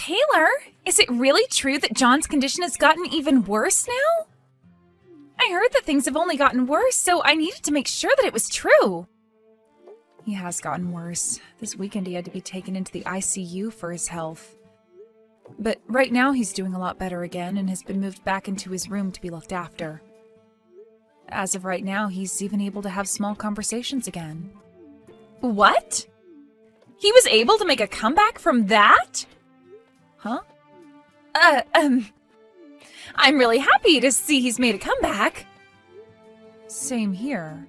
Taylor, is it really true that John's condition has gotten even worse now? I heard that things have only gotten worse, so I needed to make sure that it was true. He has gotten worse. This weekend he had to be taken into the ICU for his health. But right now he's doing a lot better again and has been moved back into his room to be looked after. As of right now, he's even able to have small conversations again. What? He was able to make a comeback from that? Huh? I'm really happy to see he's made a comeback. Same here.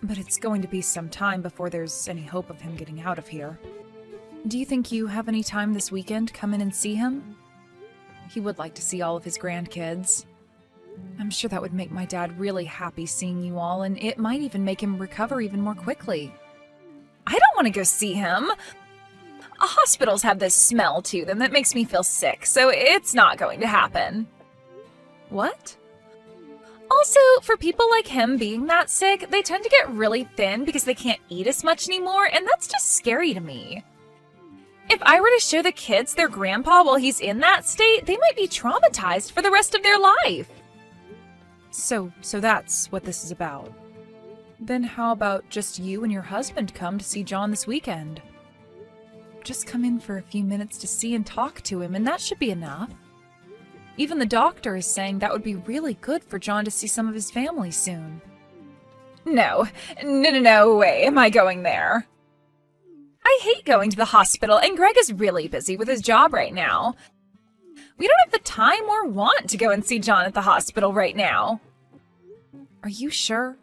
But it's going to be some time before there's any hope of him getting out of here. Do you think you have any time this weekend to come in and see him? He would like to see all of his grandkids. I'm sure that would make my dad really happy seeing you all, and it might even make him recover even more quickly. I don't want to go see him. Hospitals have this smell to them that makes me feel sick, so it's not going to happen. What? Also, for people like him being that sick, they tend to get really thin because they can't eat as much anymore, and that's just scary to me. If I were to show the kids their grandpa while he's in that state, they might be traumatized for the rest of their life. So that's what this is about. Then how about just you and your husband come to see John this weekend? Just come in for a few minutes to see and talk to him, and that should be enough. Even the doctor is saying that would be really good for John to see some of his family soon. No way am I going there. I hate going to the hospital, and Greg is really busy with his job right now. We don't have the time or want to go and see John at the hospital right now. Are you sure?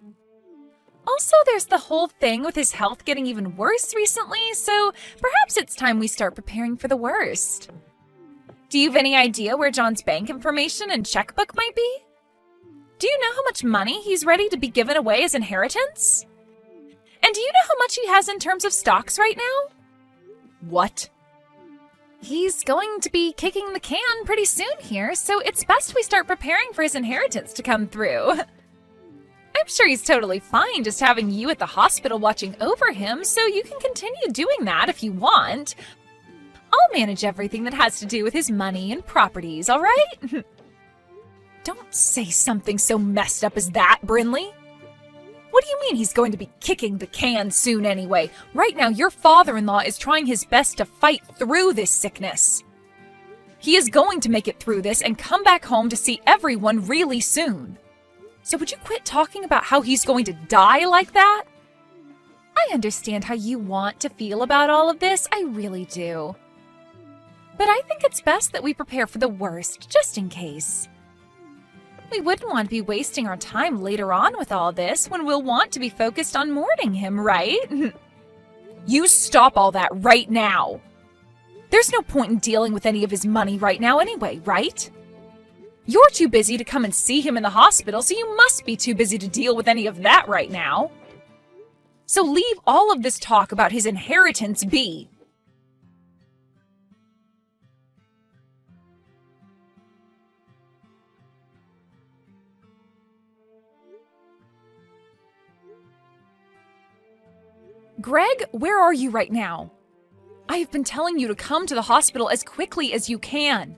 Also, there's the whole thing with his health getting even worse recently, so perhaps it's time we start preparing for the worst. Do you have any idea where John's bank information and checkbook might be? Do you know how much money he's ready to be given away as inheritance? And do you know how much he has in terms of stocks right now? What? He's going to be kicking the can pretty soon here, so it's best we start preparing for his inheritance to come through. I'm sure he's totally fine just having you at the hospital watching over him, so you can continue doing that if you want. I'll manage everything that has to do with his money and properties, all right? Don't say something so messed up as that, Brinley. What do you mean he's going to be kicking the can soon anyway? Right now, your father-in-law is trying his best to fight through this sickness. He is going to make it through this and come back home to see everyone really soon. So would you quit talking about how he's going to die like that? I understand how you want to feel about all of this, I really do. But I think it's best that we prepare for the worst, just in case. We wouldn't want to be wasting our time later on with all this when we'll want to be focused on mourning him, right? You stop all that right now. There's no point in dealing with any of his money right now anyway, right? You're too busy to come and see him in the hospital, so you must be too busy to deal with any of that right now. So leave all of this talk about his inheritance be. Greg, where are you right now? I have been telling you to come to the hospital as quickly as you can.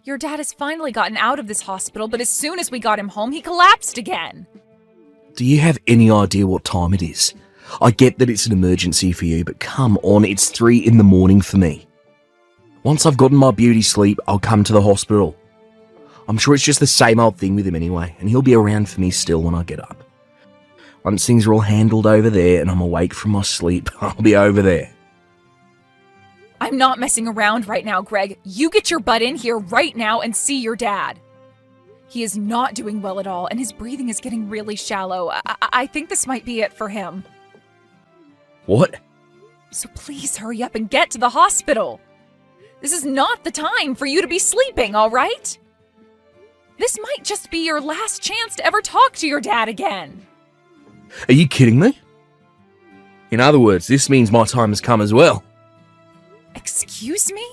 Your dad has finally gotten out of this hospital, but as soon as we got him home, he collapsed again. Do you have any idea what time it is? I get that it's an emergency for you, but come on, it's 3 in the morning for me. Once I've gotten my beauty sleep, I'll come to the hospital. I'm sure it's just the same old thing with him anyway, and he'll be around for me still when I get up. Once things are all handled over there and I'm awake from my sleep, I'll be over there. I'm not messing around right now, Greg. You get your butt in here right now and see your dad. He is not doing well at all, and his breathing is getting really shallow. I think this might be it for him. What? So please hurry up and get to the hospital. This is not the time for you to be sleeping, all right? This might just be your last chance to ever talk to your dad again. Are you kidding me? In other words, this means my time has come as well. Excuse me?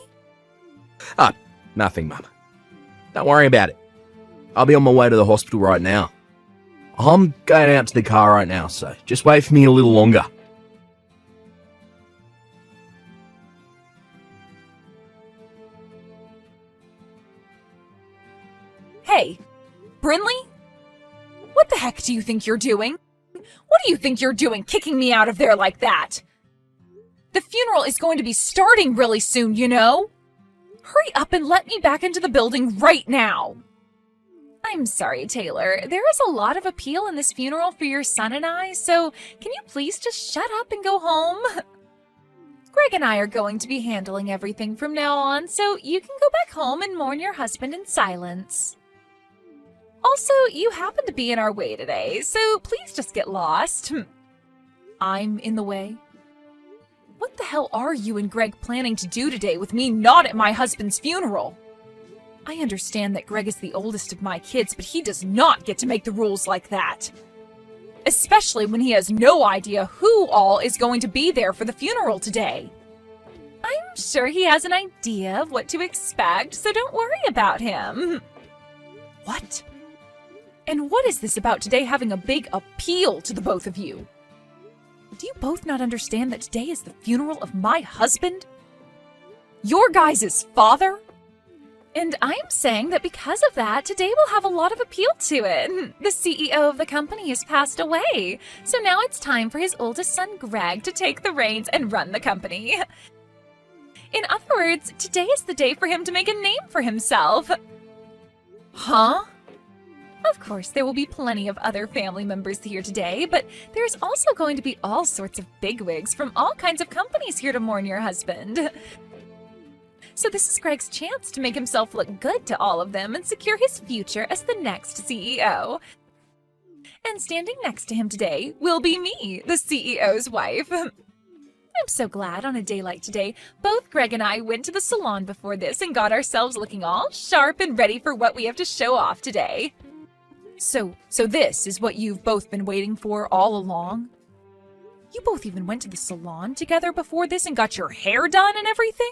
Nothing, Mum. Don't worry about it. I'll be on my way to the hospital right now. I'm going out to the car right now, so just wait for me a little longer. Hey, Brinley? What the heck do you think you're doing? What do you think you're doing kicking me out of there like that? The funeral is going to be starting really soon, you know? Hurry up and let me back into the building right now. I'm sorry, Taylor. There is a lot of appeal in this funeral for your son and I, so can you please just shut up and go home? Greg and I are going to be handling everything from now on, so you can go back home and mourn your husband in silence. Also, you happen to be in our way today, so please just get lost. I'm in the way? What the hell are you and Greg planning to do today with me not at my husband's funeral? I understand that Greg is the oldest of my kids, but he does not get to make the rules like that. Especially when he has no idea who all is going to be there for the funeral today. I'm sure he has an idea of what to expect, so don't worry about him. What? And what is this about today having a big appeal to the both of you? Do you both not understand that today is the funeral of my husband? Your guys' father? And I'm saying that because of that, today will have a lot of appeal to it. The CEO of the company has passed away, so now it's time for his oldest son, Greg, to take the reins and run the company. In other words, today is the day for him to make a name for himself. Huh? Of course, there will be plenty of other family members here today, but there's also going to be all sorts of bigwigs from all kinds of companies here to mourn your husband. So this is Greg's chance to make himself look good to all of them and secure his future as the next CEO. And standing next to him today will be me, the CEO's wife. I'm so glad on a day like today, both Greg and I went to the salon before this and got ourselves looking all sharp and ready for what we have to show off today. So this is what you've both been waiting for all along? You both even went to the salon together before this and got your hair done and everything?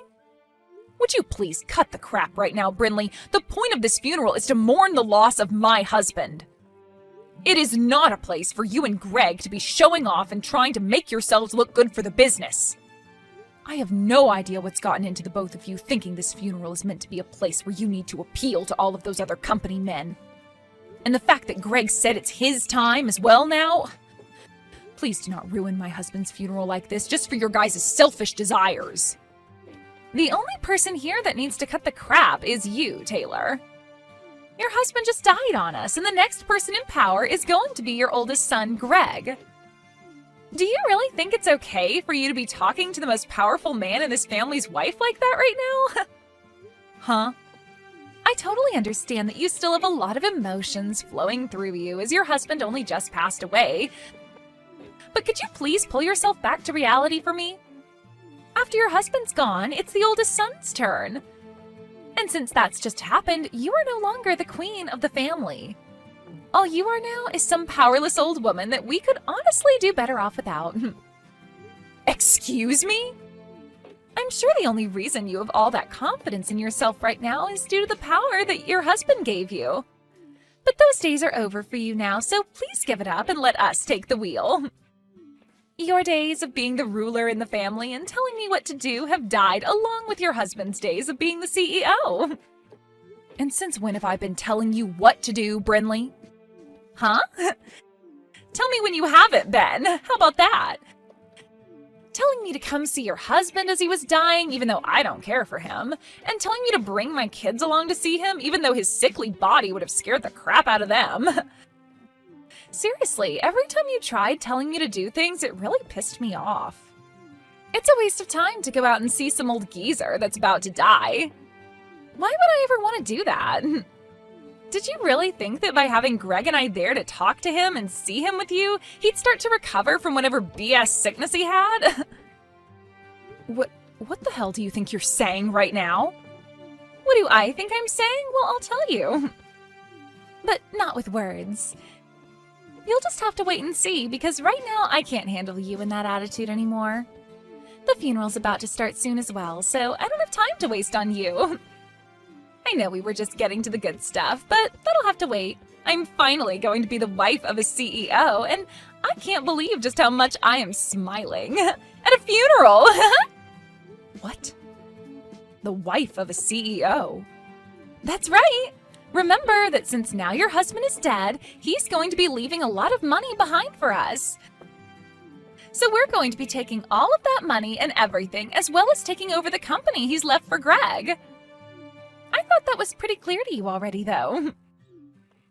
Would you please cut the crap right now, Brinley? The point of this funeral is to mourn the loss of my husband. It is not a place for you and Greg to be showing off and trying to make yourselves look good for the business. I have no idea what's gotten into the both of you thinking this funeral is meant to be a place where you need to appeal to all of those other company men. And the fact that Greg said it's his time as well now? Please do not ruin my husband's funeral like this just for your guys' selfish desires. The only person here that needs to cut the crap is you, Taylor. Your husband just died on us, and the next person in power is going to be your oldest son, Greg. Do you really think it's okay for you to be talking to the most powerful man in this family's wife like that right now? Huh? I totally understand that you still have a lot of emotions flowing through you as your husband only just passed away. But could you please pull yourself back to reality for me? After your husband's gone, it's the oldest son's turn. And since that's just happened, you are no longer the queen of the family. All you are now is some powerless old woman that we could honestly do better off without. Excuse me? I'm sure the only reason you have all that confidence in yourself right now is due to the power that your husband gave you. But those days are over for you now, so please give it up and let us take the wheel. Your days of being the ruler in the family and telling me what to do have died along with your husband's days of being the CEO. And since when have I been telling you what to do, Brinley? Huh? Tell me when you haven't been. How about that? Telling me to come see your husband as he was dying, even though I don't care for him, and telling me to bring my kids along to see him, even though his sickly body would have scared the crap out of them. Seriously, every time you tried telling me to do things, it really pissed me off. It's a waste of time to go out and see some old geezer that's about to die. Why would I ever want to do that? Did you really think that by having Greg and I there to talk to him and see him with you, he'd start to recover from whatever BS sickness he had? What the hell do you think you're saying right now? What do I think I'm saying? Well, I'll tell you. But not with words. You'll just have to wait and see, because right now I can't handle you in that attitude anymore. The funeral's about to start soon as well, so I don't have time to waste on you. I know we were just getting to the good stuff, but that'll have to wait. I'm finally going to be the wife of a CEO, and I can't believe just how much I am smiling at a funeral. What? The wife of a CEO? That's right. Remember that since now your husband is dead, he's going to be leaving a lot of money behind for us. So we're going to be taking all of that money and everything, as well as taking over the company he's left for Greg. I thought that was pretty clear to you already, though.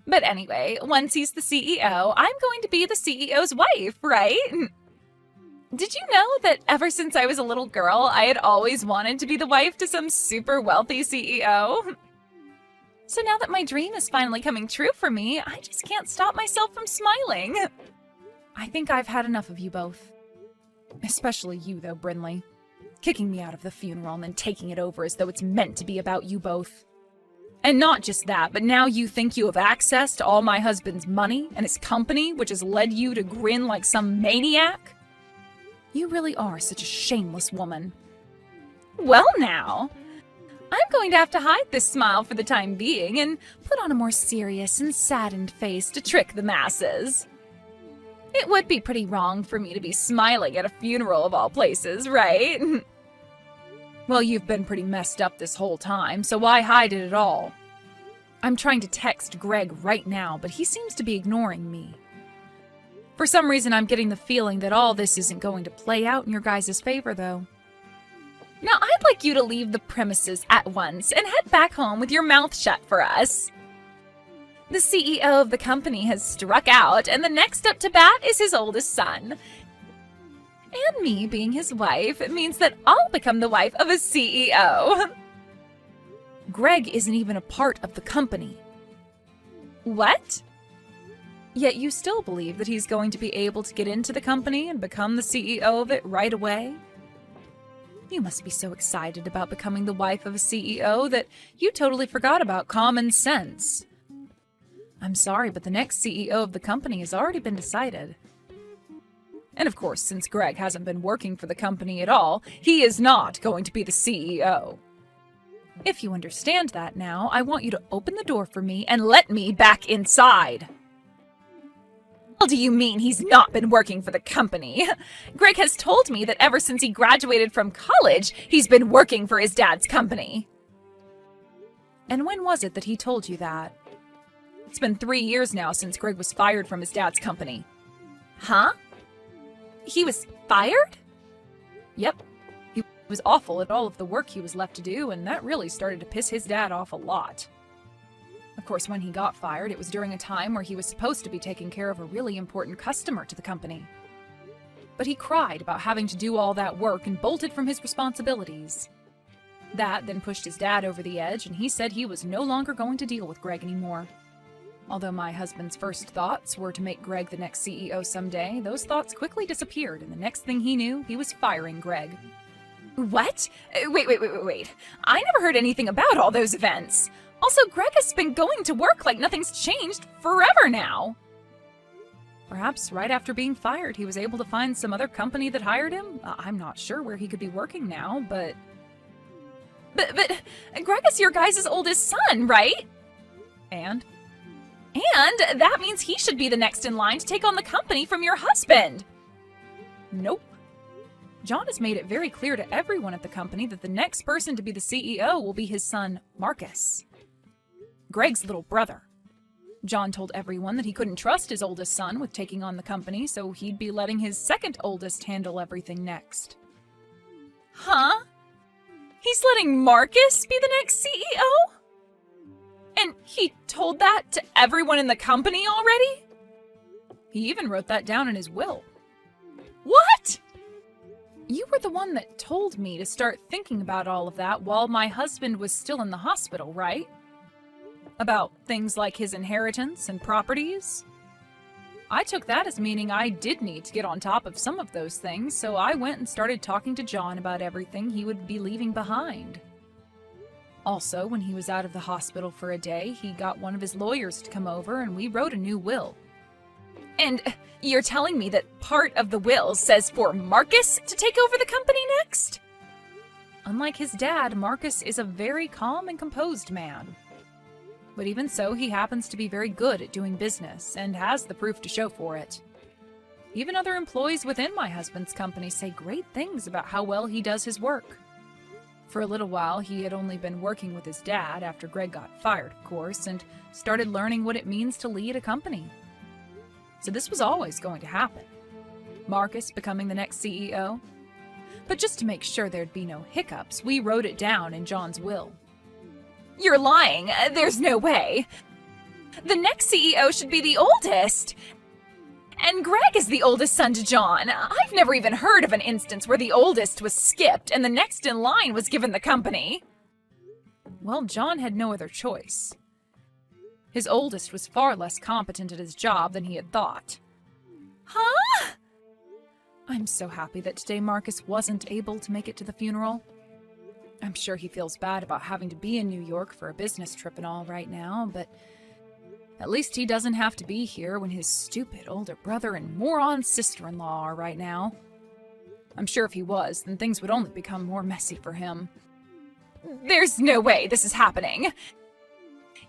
But anyway, once he's the CEO, I'm going to be the CEO's wife, right? Did you know that ever since I was a little girl, I had always wanted to be the wife to some super wealthy CEO? So now that my dream is finally coming true for me, I just can't stop myself from smiling. I think I've had enough of you both. Especially you, though, Brinley. Kicking me out of the funeral and then taking it over as though it's meant to be about you both. And not just that, but now you think you have access to all my husband's money and his company, which has led you to grin like some maniac? You really are such a shameless woman. Well now, I'm going to have to hide this smile for the time being and put on a more serious and saddened face to trick the masses. It would be pretty wrong for me to be smiling at a funeral of all places, right? Well, you've been pretty messed up this whole time, so why hide it at all? I'm trying to text Greg right now, but he seems to be ignoring me. For some reason, I'm getting the feeling that all this isn't going to play out in your guys' favor, though. Now, I'd like you to leave the premises at once and head back home with your mouth shut for us. The CEO of the company has struck out, and the next up to bat is his oldest son. And me being his wife means that I'll become the wife of a CEO. Greg isn't even a part of the company. What? Yet you still believe that he's going to be able to get into the company and become the CEO of it right away? You must be so excited about becoming the wife of a CEO that you totally forgot about common sense. I'm sorry, but the next CEO of the company has already been decided. And of course, since Greg hasn't been working for the company at all, he is not going to be the CEO. If you understand that now, I want you to open the door for me and let me back inside. What do you mean he's not been working for the company? Greg has told me that ever since he graduated from college, he's been working for his dad's company. And when was it that he told you that? It's been 3 years now since Greg was fired from his dad's company. Huh? He was fired? Yep. He was awful at all of the work he was left to do, and that really started to piss his dad off a lot. Of course, when he got fired, it was during a time where he was supposed to be taking care of a really important customer to the company. But he cried about having to do all that work and bolted from his responsibilities. That then pushed his dad over the edge, and he said he was no longer going to deal with Greg anymore. Although my husband's first thoughts were to make Greg the next CEO someday, those thoughts quickly disappeared, and the next thing he knew, he was firing Greg. What? Wait. I never heard anything about all those events. Also, Greg has been going to work like nothing's changed forever now. Perhaps right after being fired, he was able to find some other company that hired him. I'm not sure where he could be working now, but Greg is your guys' oldest son, right? And that means he should be the next in line to take on the company from your husband. Nope. John has made it very clear to everyone at the company that the next person to be the CEO will be his son, Marcus. Greg's little brother. John told everyone that he couldn't trust his oldest son with taking on the company, so he'd be letting his second oldest handle everything next. Huh? He's letting Marcus be the next CEO? And he told that to everyone in the company already? He even wrote that down in his will. What? You were the one that told me to start thinking about all of that while my husband was still in the hospital, right? About things like his inheritance and properties? I took that as meaning I did need to get on top of some of those things, so I went and started talking to John about everything he would be leaving behind. Also, when he was out of the hospital for a day, he got one of his lawyers to come over and we wrote a new will. And you're telling me that part of the will says for Marcus to take over the company next? Unlike his dad, Marcus is a very calm and composed man. But even so, he happens to be very good at doing business and has the proof to show for it. Even other employees within my husband's company say great things about how well he does his work. For a little while, he had only been working with his dad after Greg got fired, of course, and started learning what it means to lead a company. So this was always going to happen. Marcus becoming the next CEO. But just to make sure there'd be no hiccups, we wrote it down in John's will. You're lying. There's no way. The next CEO should be the oldest. And Greg is the oldest son to John. I've never even heard of an instance where the oldest was skipped and the next in line was given the company. Well, John had no other choice. His oldest was far less competent at his job than he had thought. Huh? I'm so happy that today Marcus wasn't able to make it to the funeral. I'm sure he feels bad about having to be in New York for a business trip and all right now, but at least he doesn't have to be here when his stupid older brother and moron sister-in-law are right now. I'm sure if he was, then things would only become more messy for him. There's no way this is happening.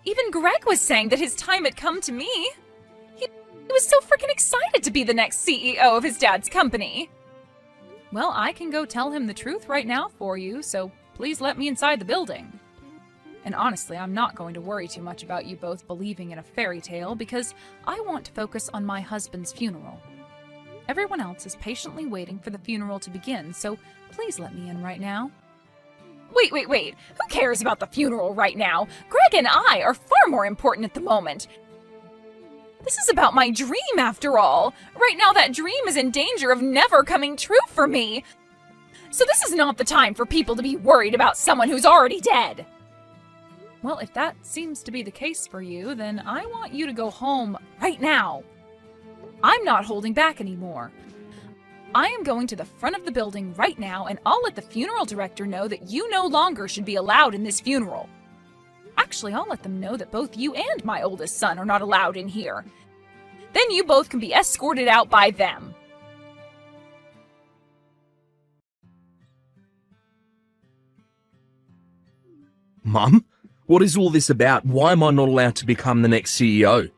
Even Greg was saying that his time had come to me. He was so freaking excited to be the next CEO of his dad's company. Well, I can go tell him the truth right now for you, so please let me inside the building. And honestly, I'm not going to worry too much about you both believing in a fairy tale because I want to focus on my husband's funeral. Everyone else is patiently waiting for the funeral to begin, so please let me in right now. Wait. Who cares about the funeral right now? Greg and I are far more important at the moment. This is about my dream, after all. Right now, that dream is in danger of never coming true for me. So this is not the time for people to be worried about someone who's already dead. Well, if that seems to be the case for you, then I want you to go home right now. I'm not holding back anymore. I am going to the front of the building right now, and I'll let the funeral director know that you no longer should be allowed in this funeral. Actually, I'll let them know that both you and my oldest son are not allowed in here. Then you both can be escorted out by them. Mum? What is all this about? Why am I not allowed to become the next CEO?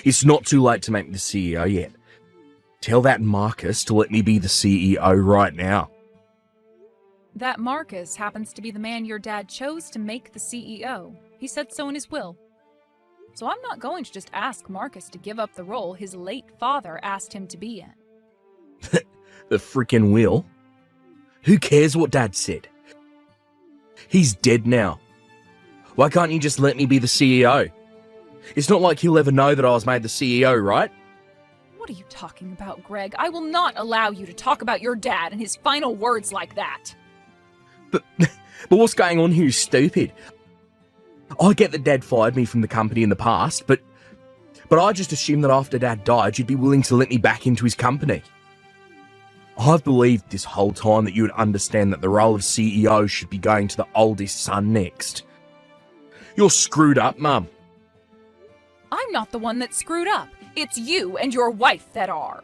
It's not too late to make me the CEO yet. Tell that Marcus to let me be the CEO right now. That Marcus happens to be the man your dad chose to make the CEO. He said so in his will. So I'm not going to just ask Marcus to give up the role his late father asked him to be in. The frickin' will? Who cares what Dad said? He's dead now. Why can't you just let me be the CEO? It's not like he'll ever know that I was made the CEO, right? What are you talking about, Greg? I will not allow you to talk about your dad and his final words like that. But what's going on here is stupid. I get that Dad fired me from the company in the past, but I just assumed that after Dad died, you'd be willing to let me back into his company. I've believed this whole time that you would understand that the role of CEO should be going to the oldest son next. You're screwed up, Mum. I'm not the one that's screwed up. It's you and your wife that are.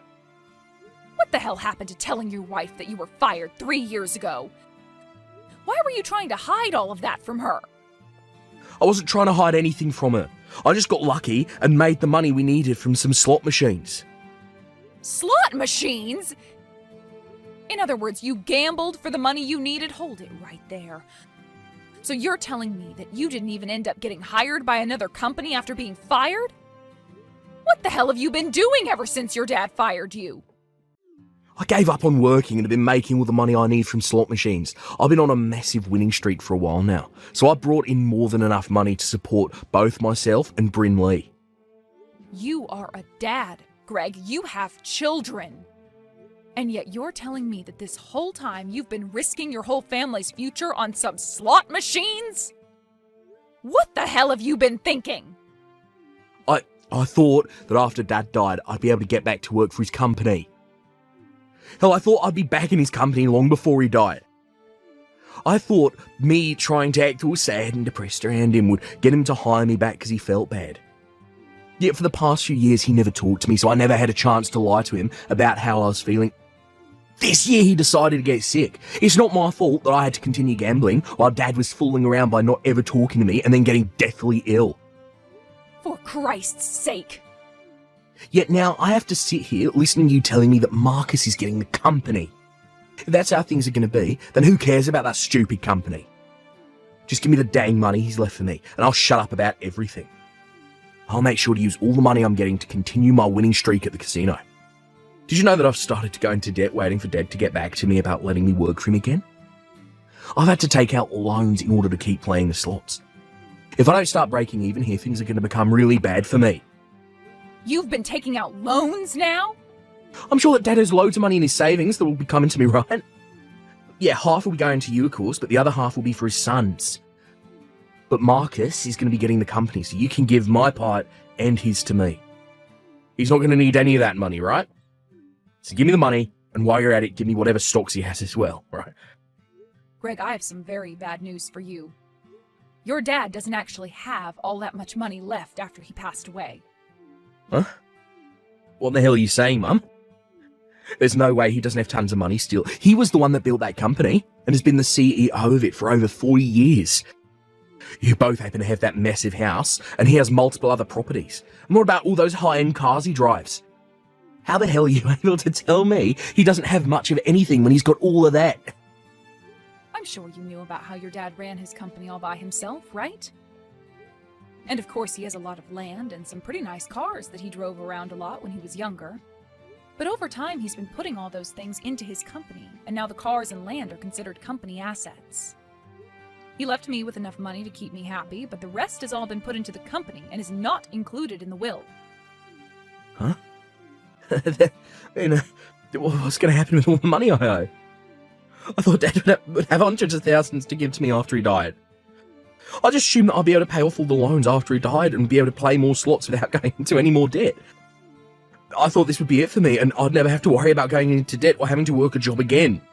What the hell happened to telling your wife that you were fired 3 years ago? Why were you trying to hide all of that from her? I wasn't trying to hide anything from her. I just got lucky and made the money we needed from some slot machines. Slot machines? In other words, you gambled for the money you needed? Hold it right there. So you're telling me that you didn't even end up getting hired by another company after being fired? What the hell have you been doing ever since your dad fired you? I gave up on working and have been making all the money I need from slot machines. I've been on a massive winning streak for a while now, so I brought in more than enough money to support both myself and Bryn Lee. You are a dad, Greg. You have children. And yet you're telling me that this whole time you've been risking your whole family's future on some slot machines? What the hell have you been thinking? I thought that after Dad died, I'd be able to get back to work for his company. Hell, I thought I'd be back in his company long before he died. I thought me trying to act all sad and depressed around him would get him to hire me back because he felt bad. Yet for the past few years, he never talked to me, so I never had a chance to lie to him about how I was feeling. This year, he decided to get sick. It's not my fault that I had to continue gambling while Dad was fooling around by not ever talking to me and then getting deathly ill. For Christ's sake. Yet now I have to sit here listening to you telling me that Marcus is getting the company. If that's how things are going to be, then who cares about that stupid company? Just give me the dang money he's left for me, and I'll shut up about everything. I'll make sure to use all the money I'm getting to continue my winning streak at the casino. Did you know that I've started to go into debt waiting for Dad to get back to me about letting me work for him again? I've had to take out loans in order to keep playing the slots. If I don't start breaking even here, things are going to become really bad for me. You've been taking out loans now? I'm sure that Dad has loads of money in his savings that will be coming to me, right? Yeah, half will be going to you, of course, but the other half will be for his sons. But Marcus is going to be getting the company, so you can give my part and his to me. He's not going to need any of that money, right? So give me the money, and while you're at it, give me whatever stocks he has as well, right? Greg, I have some very bad news for you. Your dad doesn't actually have all that much money left after he passed away. Huh? What the hell are you saying, Mum? There's no way he doesn't have tons of money still. He was the one that built that company and has been the CEO of it for over 40 years. You both happen to have that massive house, and he has multiple other properties. And what about all those high-end cars he drives? How the hell are you able to tell me he doesn't have much of anything when he's got all of that? I'm sure you knew about how your dad ran his company all by himself, right? And of course he has a lot of land and some pretty nice cars that he drove around a lot when he was younger. But over time he's been putting all those things into his company, and now the cars and land are considered company assets. He left me with enough money to keep me happy, but the rest has all been put into the company and is not included in the will. Huh? What's going to happen with all the money I owe? I thought Dad would have hundreds of thousands to give to me after he died. I just assumed that I'd be able to pay off all the loans after he died and be able to play more slots without going into any more debt. I thought this would be it for me, and I'd never have to worry about going into debt or having to work a job again.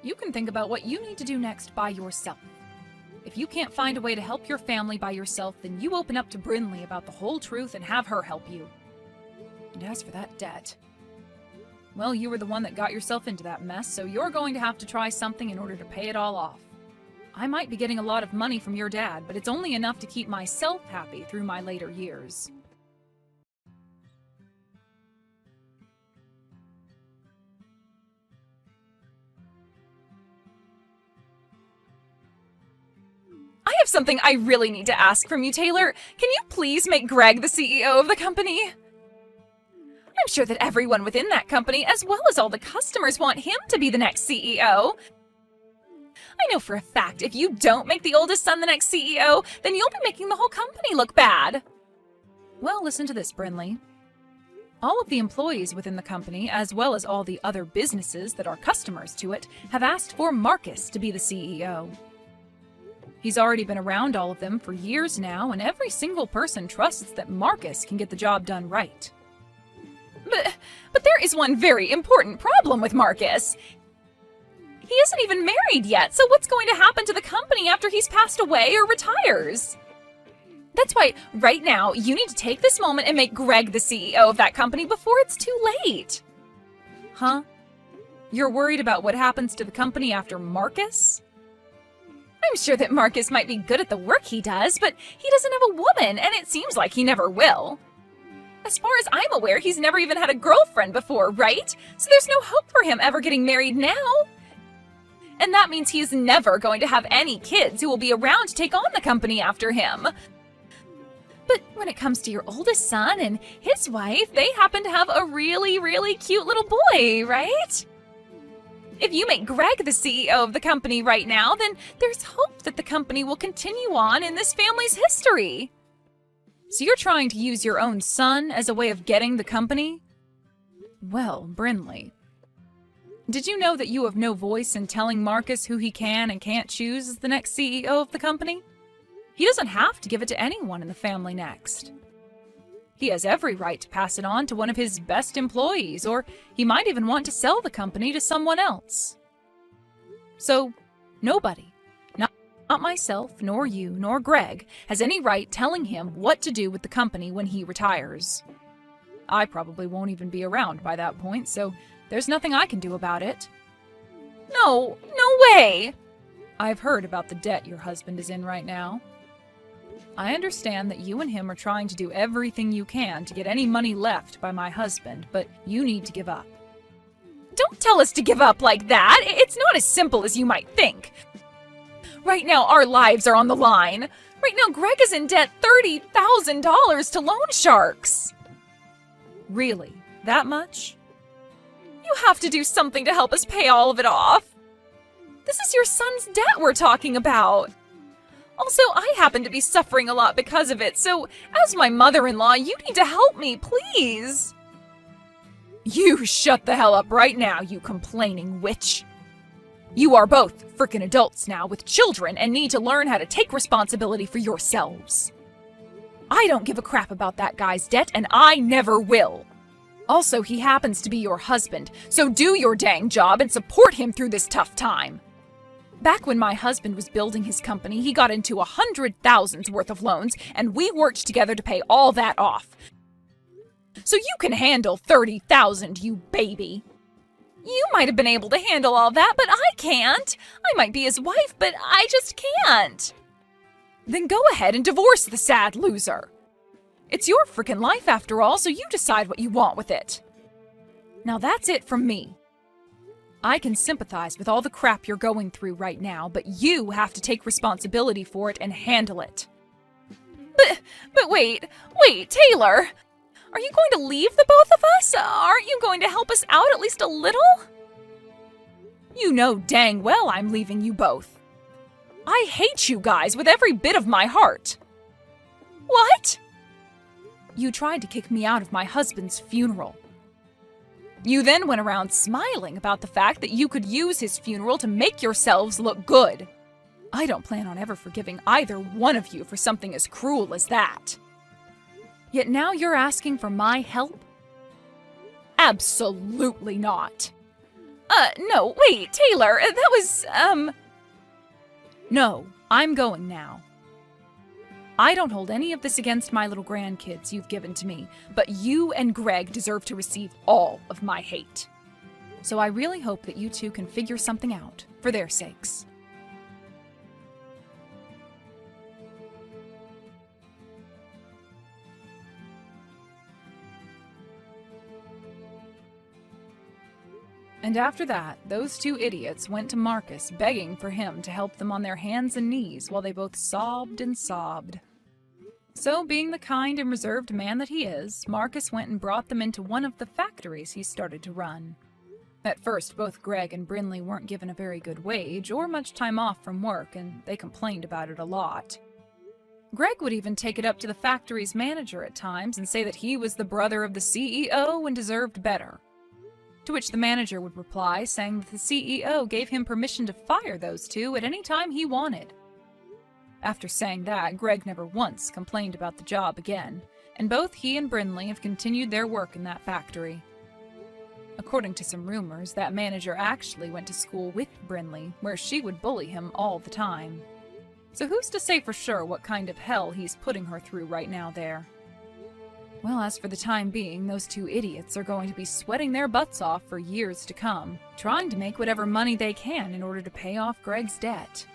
You can think about what you need to do next by yourself. If you can't find a way to help your family by yourself, then you open up to Brinley about the whole truth and have her help you. And as for that debt, well, you were the one that got yourself into that mess, so you're going to have to try something in order to pay it all off. I might be getting a lot of money from your dad, but it's only enough to keep myself happy through my later years. I have something I really need to ask from you, Taylor. Can you please make Greg the CEO of the company? I'm sure that everyone within that company, as well as all the customers, want him to be the next CEO. I know for a fact if you don't make the oldest son the next CEO, then you'll be making the whole company look bad. Well, listen to this, Brinley. All of the employees within the company, as well as all the other businesses that are customers to it, have asked for Marcus to be the CEO. He's already been around all of them for years now, and every single person trusts that Marcus can get the job done right. But there is one very important problem with Marcus. He isn't even married yet, so what's going to happen to the company after he's passed away or retires? That's why, right now, you need to take this moment and make Greg the CEO of that company before it's too late. Huh? You're worried about what happens to the company after Marcus? I'm sure that Marcus might be good at the work he does, but he doesn't have a woman, and it seems like he never will. As far as I'm aware, he's never even had a girlfriend before, right? So there's no hope for him ever getting married now. And that means he is never going to have any kids who will be around to take on the company after him. But when it comes to your oldest son and his wife, they happen to have a really, really cute little boy, right? If you make Greg the CEO of the company right now, then there's hope that the company will continue on in this family's history. So you're trying to use your own son as a way of getting the company? Well, Brinley, did you know that you have no voice in telling Marcus who he can and can't choose as the next CEO of the company? He doesn't have to give it to anyone in the family next. He has every right to pass it on to one of his best employees, or he might even want to sell the company to someone else. So, nobody, not myself, nor you, nor Greg, has any right telling him what to do with the company when he retires. I probably won't even be around by that point, so there's nothing I can do about it. No way! I've heard about the debt your husband is in right now. I understand that you and him are trying to do everything you can to get any money left by my husband, but you need to give up. don't tell us to give up like that. It's not as simple as you might think. Right now, our lives are on the line. Right now, Greg is in debt $30,000 to loan sharks. Really? That much? You have to do something to help us pay all of it off. This is your son's debt we're talking about. Also, I happen to be suffering a lot because of it, so as my mother-in-law, you need to help me, please. You shut the hell up right now, you complaining witch. You are both frickin' adults now with children and need to learn how to take responsibility for yourselves. I don't give a crap about that guy's debt, and I never will. Also, he happens to be your husband, so do your dang job and support him through this tough time. Back when my husband was building his company, he got into $100,000 worth of loans, and we worked together to pay all that off. So you can handle $30,000, you baby. You might have been able to handle all that, but I can't. I might be his wife, but I just can't. Then go ahead and divorce the sad loser. It's your frickin' life after all, so you decide what you want with it. Now that's it from me. I can sympathize with all the crap you're going through right now, but you have to take responsibility for it and handle it. But wait, Taylor! Are you going to leave the both of us? Aren't you going to help us out at least a little? You know dang well I'm leaving you both. I hate you guys with every bit of my heart. What? You tried to kick me out of my husband's funeral. You then went around smiling about the fact that you could use his funeral to make yourselves look good. I don't plan on ever forgiving either one of you for something as cruel as that. Yet now you're asking for my help? Absolutely not. No, wait, Taylor, that was, No, I'm going now. I don't hold any of this against my little grandkids you've given to me, but you and Greg deserve to receive all of my hate. So I really hope that you two can figure something out, for their sakes. And after that, those two idiots went to Marcus begging for him to help them on their hands and knees while they both sobbed and sobbed. So, being the kind and reserved man that he is, Marcus went and brought them into one of the factories he started to run. At first, both Greg and Brinley weren't given a very good wage or much time off from work, and they complained about it a lot. Greg would even take it up to the factory's manager at times and say that he was the brother of the CEO and deserved better. To which the manager would reply, saying that the CEO gave him permission to fire those two at any time he wanted. After saying that, Greg never once complained about the job again, and both he and Brinley have continued their work in that factory. According to some rumors, that manager actually went to school with Brinley, where she would bully him all the time. So who's to say for sure what kind of hell he's putting her through right now there? Well, as for the time being, those two idiots are going to be sweating their butts off for years to come, trying to make whatever money they can in order to pay off Greg's debt.